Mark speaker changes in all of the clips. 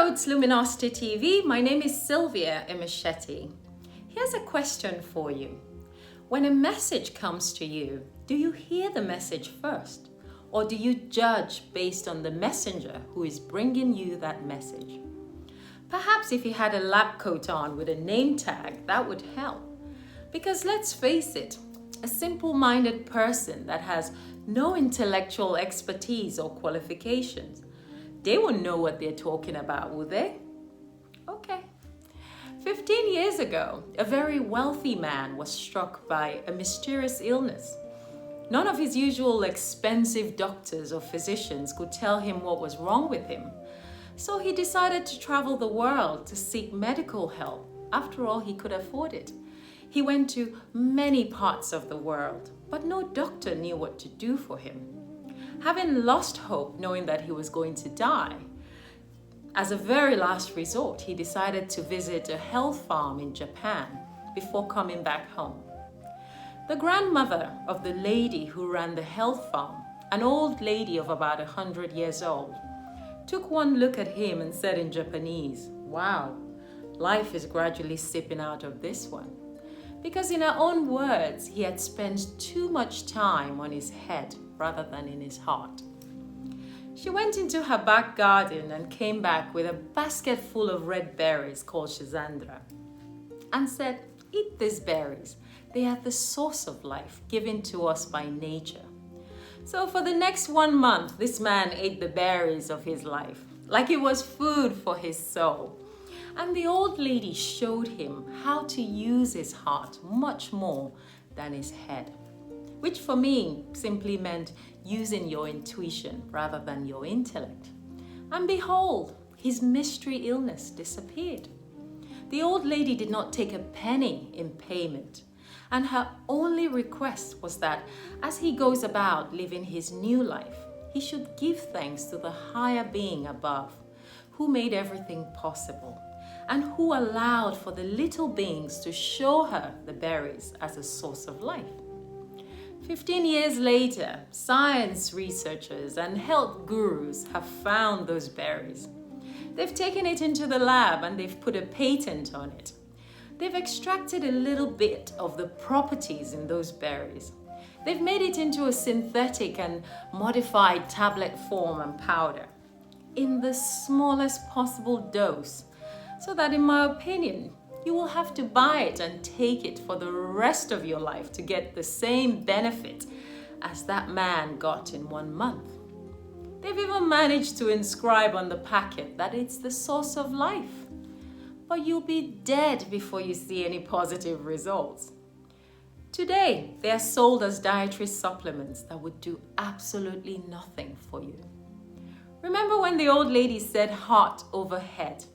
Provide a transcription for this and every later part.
Speaker 1: Hello, it's Luminosity TV. My name is Sylvia Imichetti. Here's a question for you. When a message comes to you, do you hear the message first? Or do you judge based on the messenger who is bringing you that message? Perhaps if you had a lab coat on with a name tag, that would help. Because let's face it, a simple-minded person that has no intellectual expertise or qualifications, they won't know what they're talking about, will they? Okay. 15 years ago, a very wealthy man was struck by a mysterious illness. None of his usual expensive doctors or physicians could tell him what was wrong with him. So he decided to travel the world to seek medical help. After all, he could afford it. He went to many parts of the world, but no doctor knew what to do for him. Having lost hope, knowing that he was going to die, as a very last resort, he decided to visit a health farm in Japan before coming back home. The grandmother of the lady who ran the health farm, an old lady of about 100 years old, took one look at him and said in Japanese, "Wow, life is gradually sipping out of this one." Because in her own words, he had spent too much time on his head rather than in his heart. She went into her back garden and came back with a basket full of red berries called Schisandra and said, "Eat these berries. They are the source of life given to us by nature." So for the next 1 month, this man ate the berries of his life like it was food for his soul. And the old lady showed him how to use his heart much more than his head, which for me simply meant using your intuition rather than your intellect. And behold, his mystery illness disappeared. The old lady did not take a penny in payment, and her only request was that as he goes about living his new life, he should give thanks to the higher being above, who made everything possible, and who allowed for the little beings to show her the berries as a source of life. 15 years later, science researchers and health gurus have found those berries. They've taken it into the lab and they've put a patent on it. They've extracted a little bit of the properties in those berries. They've made it into a synthetic and modified tablet form and powder in the smallest possible dose, so that in my opinion, you will have to buy it and take it for the rest of your life to get the same benefit as that man got in 1 month. They've even managed to inscribe on the packet that it's the source of life. But you'll be dead before you see any positive results. Today, they are sold as dietary supplements that would do absolutely nothing for you. Remember when the old lady said heart over head?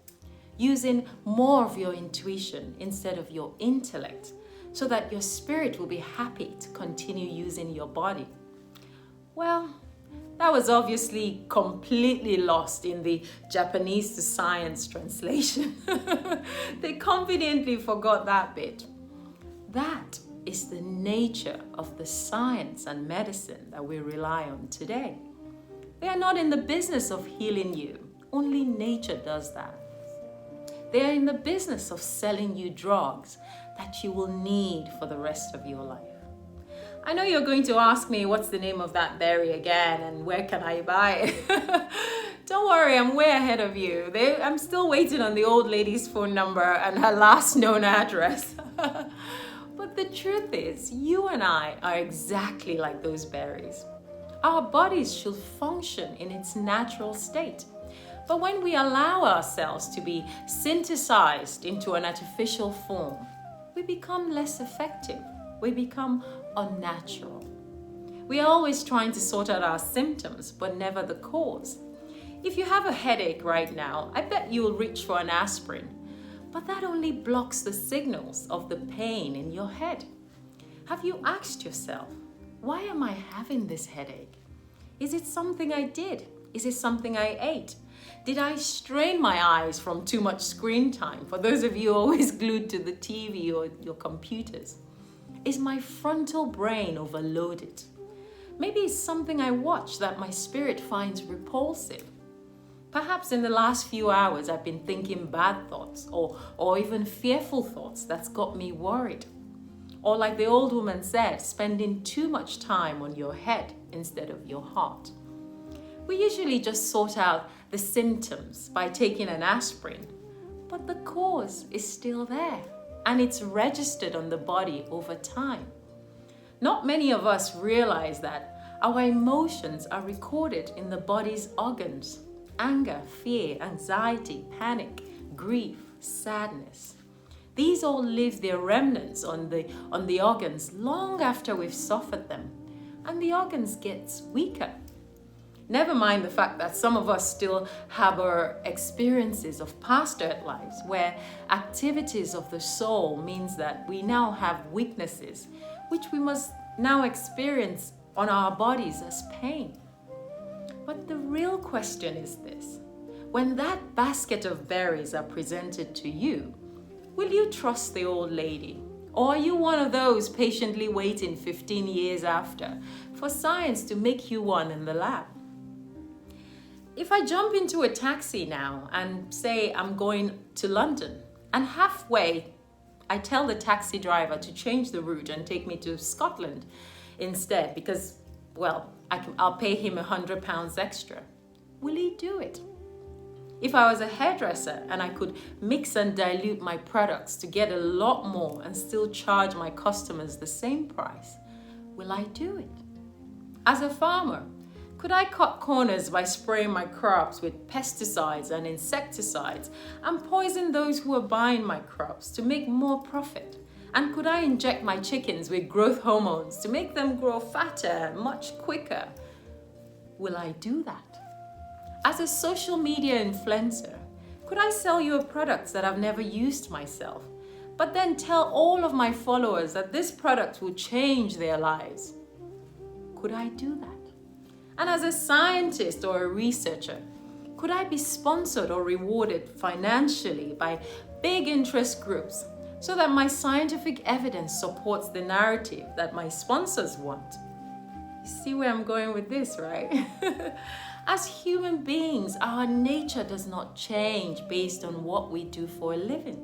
Speaker 1: Using more of your intuition instead of your intellect so that your spirit will be happy to continue using your body. Well, that was obviously completely lost in the Japanese to science translation. They conveniently forgot that bit. That is the nature of the science and medicine that we rely on today. They are not in the business of healing you. Only nature does that. They are in the business of selling you drugs that you will need for the rest of your life. I know you're going to ask me what's the name of that berry again and where can I buy it? Don't worry, I'm way ahead of you. I'm still waiting on the old lady's phone number and her last known address. But the truth is, you and I are exactly like those berries. Our bodies should function in its natural state. But when we allow ourselves to be synthesized into an artificial form, we become less effective. We become unnatural. We are always trying to sort out our symptoms, but never the cause. If you have a headache right now, I bet you'll reach for an aspirin, but that only blocks the signals of the pain in your head. Have you asked yourself, why am I having this headache? Is it something I did? Is it something I ate? Did I strain my eyes from too much screen time? For those of you always glued to the TV or your computers. Is my frontal brain overloaded? Maybe it's something I watch that my spirit finds repulsive. Perhaps in the last few hours I've been thinking bad thoughts or even fearful thoughts that's got me worried. Or like the old woman said, spending too much time on your head instead of your heart. We usually just sort out the symptoms by taking an aspirin, but the cause is still there and it's registered on the body over time. Not many of us realize that our emotions are recorded in the body's organs: anger, fear, anxiety, panic, grief, sadness. These all leave their remnants on the organs long after we've suffered them, and the organs get weaker. Never mind the fact that some of us still have our experiences of past earth lives where activities of the soul means that we now have weaknesses, which we must now experience on our bodies as pain. But the real question is this: when that basket of berries are presented to you, will you trust the old lady? Or are you one of those patiently waiting 15 years after for science to make you one in the lab? If I jump into a taxi now and say I'm going to London, and halfway I tell the taxi driver to change the route and take me to Scotland instead because, well, I'll pay him £100 extra, will he do it? If I was a hairdresser and I could mix and dilute my products to get a lot more and still charge my customers the same price, will I do it? As a farmer, could I cut corners by spraying my crops with pesticides and insecticides and poison those who are buying my crops to make more profit? And could I inject my chickens with growth hormones to make them grow fatter much quicker? Will I do that? As a social media influencer, could I sell you a product that I've never used myself, but then tell all of my followers that this product will change their lives? Could I do that? And as a scientist or a researcher, could I be sponsored or rewarded financially by big interest groups so that my scientific evidence supports the narrative that my sponsors want? You see where I'm going with this, right? As human beings, our nature does not change based on what we do for a living.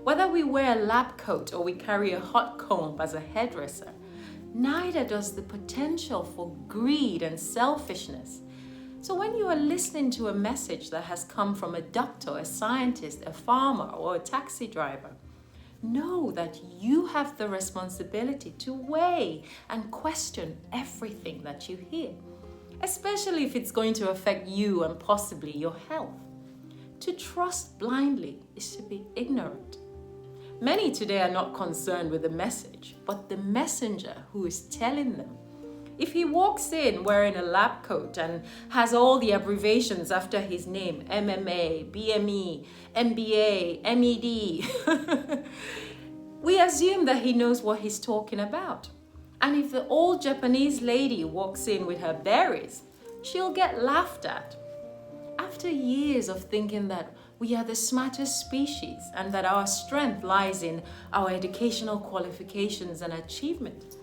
Speaker 1: Whether we wear a lab coat or we carry a hot comb as a hairdresser, neither does the potential for greed and selfishness. So when you are listening to a message that has come from a doctor, a scientist, a farmer, or a taxi driver, know that you have the responsibility to weigh and question everything that you hear, especially if it's going to affect you and possibly your health. To trust blindly is to be ignorant. Many today are not concerned with the message, but the messenger who is telling them. If he walks in wearing a lab coat and has all the abbreviations after his name, MMA, BME, MBA, MED, we assume that he knows what he's talking about. And if the old Japanese lady walks in with her berries, she'll get laughed at. After years of thinking that we are the smartest species and that our strength lies in our educational qualifications and achievement,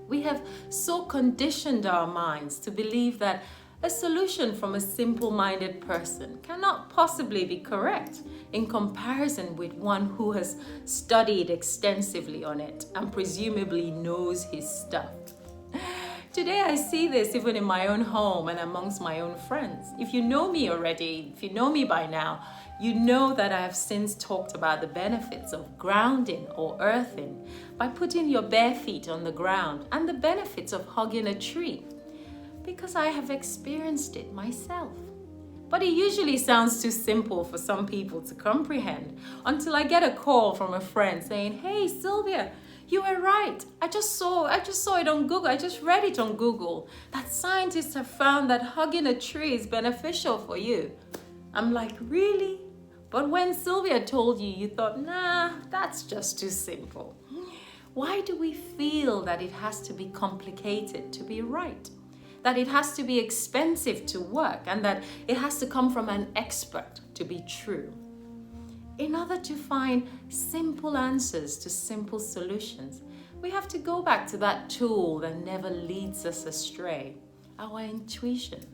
Speaker 1: we have so conditioned our minds to believe that a solution from a simple-minded person cannot possibly be correct in comparison with one who has studied extensively on it and presumably knows his stuff. Today I see this even in my own home and amongst my own friends. If you know me already, if you know me by now, you know that I have since talked about the benefits of grounding or earthing by putting your bare feet on the ground and the benefits of hugging a tree, because I have experienced it myself. But it usually sounds too simple for some people to comprehend until I get a call from a friend saying, "Hey Sylvia, you were right. I just saw it on Google. I just read it on Google that scientists have found that hugging a tree is beneficial for you." I'm like, really? But when Sylvia told you, you thought, nah, that's just too simple. Why do we feel that it has to be complicated to be right? That it has to be expensive to work and that it has to come from an expert to be true? In order to find simple answers to simple solutions, we have to go back to that tool that never leads us astray, our intuition.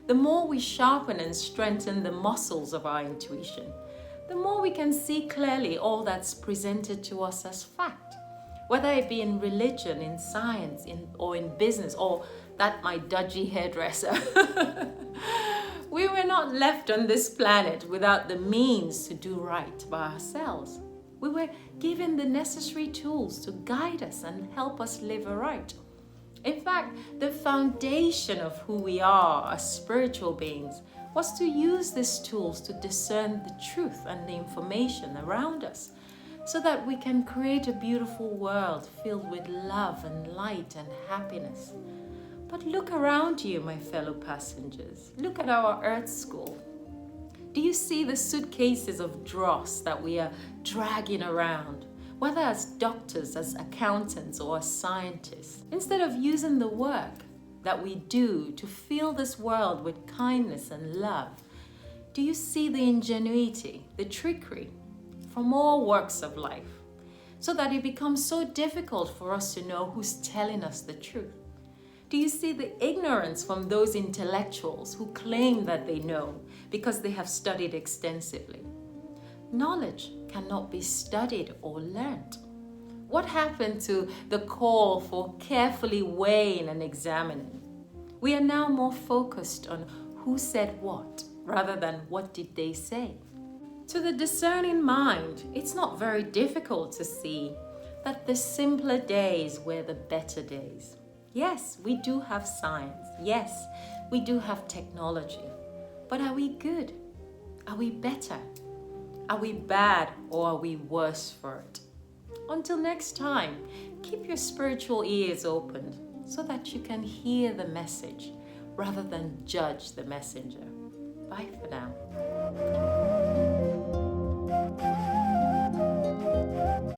Speaker 1: The more we sharpen and strengthen the muscles of our intuition, the more we can see clearly all that's presented to us as fact. Whether it be in religion, in science, or in business, or that my dodgy hairdresser. We were not left on this planet without the means to do right by ourselves. We were given the necessary tools to guide us and help us live aright. In fact, the foundation of who we are as spiritual beings was to use these tools to discern the truth and the information around us, so that we can create a beautiful world filled with love and light and happiness. But look around you, my fellow passengers. Look at our Earth School. Do you see the suitcases of dross that we are dragging around, whether as doctors, as accountants, or as scientists? Instead of using the work that we do to fill this world with kindness and love, do you see the ingenuity, the trickery from all walks of life, so that it becomes so difficult for us to know who's telling us the truth? Do you see the ignorance from those intellectuals who claim that they know because they have studied extensively? Knowledge cannot be studied or learnt. What happened to the call for carefully weighing and examining? We are now more focused on who said what rather than what did they say. To the discerning mind, it's not very difficult to see that the simpler days were the better days. Yes, we do have science. Yes, we do have technology. But are we good? Are we better? Are we bad, or are we worse for it? Until next time, keep your spiritual ears open so that you can hear the message rather than judge the messenger. Bye for now.